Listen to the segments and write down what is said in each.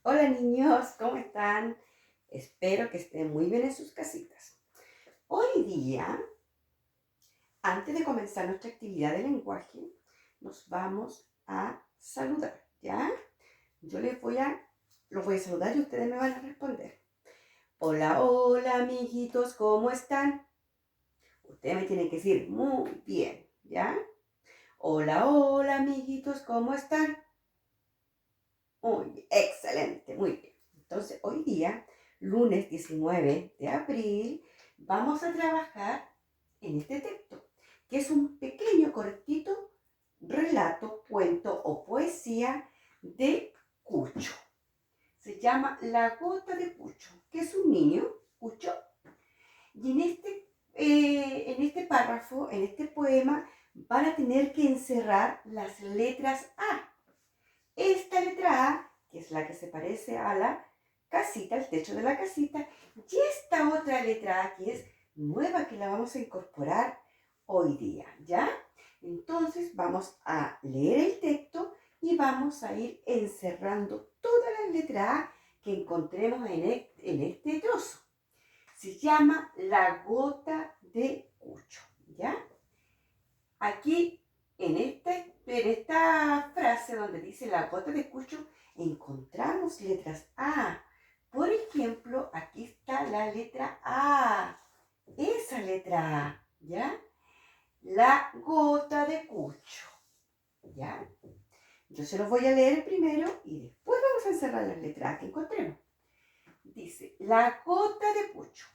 Hola niños, ¿cómo están? Espero que estén muy bien en sus casitas. Hoy día, antes de comenzar nuestra actividad de lenguaje, nos vamos a saludar, ¿ya? Yo los voy a saludar y ustedes me van a responder. Hola, hola amiguitos, ¿cómo están? Ustedes me tienen que decir muy bien, ¿ya? Hola, hola amiguitos, ¿cómo están? Muy bien, excelente, muy bien. Entonces, hoy día, lunes 19 de abril, vamos a trabajar en este texto, que es un pequeño, cortito relato, cuento o poesía de Cucho. Se llama La gota de Cucho, que es un niño, Cucho, y en este párrafo, en este poema, van a tener que encerrar las letras A. Esta letra A, que es la que se parece a la casita, el techo de la casita, y esta otra letra A, que es nueva, que la vamos a incorporar hoy día, ¿ya? Entonces vamos a leer el texto y vamos a ir encerrando todas las letras A que encontremos en este trozo. Se llama La gota de Cucho, ¿ya? Aquí, en esta frase donde dice la gota de Cucho, encontramos letras A. Por ejemplo, aquí está la letra A. Esa letra A, ¿ya? La gota de Cucho, ¿ya? Yo se los voy a leer primero y después vamos a encerrar las letras A que encontremos. Dice, la gota de Cucho.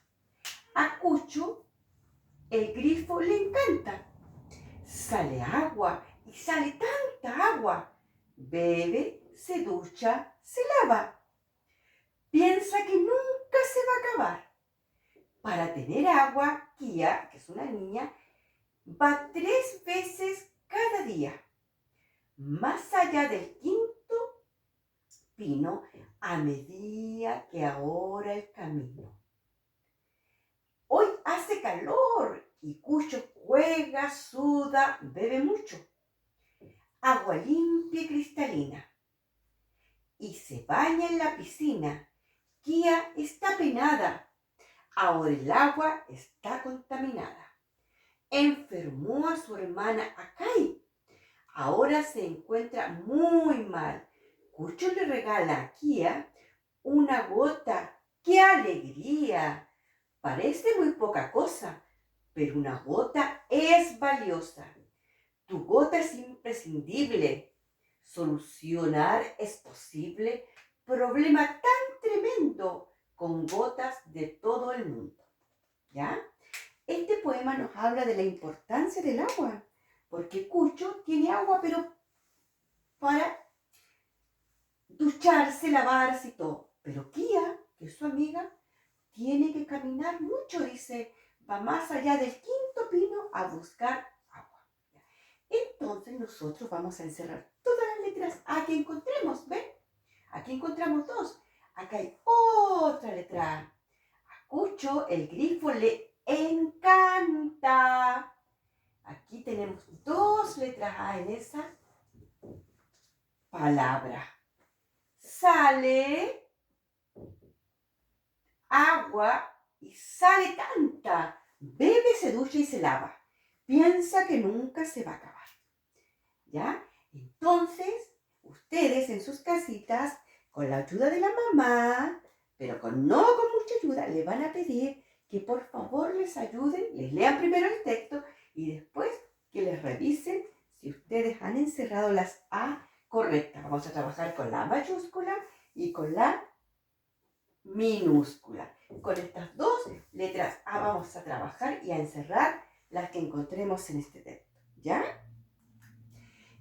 A Cucho el grifo le encanta. Sale agua y sale tanta agua. Bebe, se ducha, se lava. Piensa que nunca se va a acabar. Para tener agua, Kia, que es una niña, va 3 veces cada día. Más allá del quinto pino, a medida que ahora el camino. Hoy hace calor y Cucho juega, suda, bebe mucho. Agua limpia y cristalina. Y se baña en la piscina. Kia está penada. Ahora el agua está contaminada. Enfermó a su hermana Akai. Ahora se encuentra muy mal. Cucho le regala a Kia una gota. ¡Qué alegría! Parece muy poca cosa, pero una gota es valiosa. Tu gota es imprescindible. Solucionar es posible. Problema tan tremendo con gotas de todo el mundo. ¿Ya? Este poema nos habla de la importancia del agua, porque Cucho tiene agua, pero para ducharse, lavarse y todo. Pero Kia, que es su amiga, tiene que caminar mucho, dice, va más allá del quinto pino a buscar agua. Entonces nosotros vamos a encerrar todas las letras A que encontremos, ¿ven? Aquí encontramos dos. Acá hay otra letra A. A Cucho el grifo le encanta. Aquí tenemos dos letras A en esa palabra. Sale agua y sale tanta. Bebe, se ducha y se lava. Piensa que nunca se va a acabar. ¿Ya? Entonces, ustedes en sus casitas, con la ayuda de la mamá, pero no con mucha ayuda, le van a pedir que por favor les ayuden, les lean primero el texto y después que les revisen si ustedes han encerrado las A correctas. Vamos a trabajar con la mayúscula y con la minúscula. Con estas dos letras A vamos a trabajar y a encerrar las que encontremos en este texto. ¿Ya?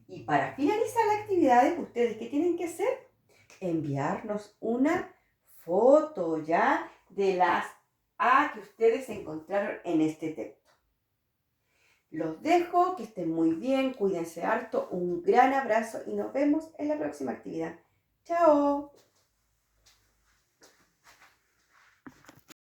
Y para finalizar la actividad, ¿ustedes qué tienen que hacer? Enviarnos una foto ya de las A que ustedes encontraron en este texto. Los dejo, que estén muy bien, cuídense harto, un gran abrazo y nos vemos en la próxima actividad. ¡Chao!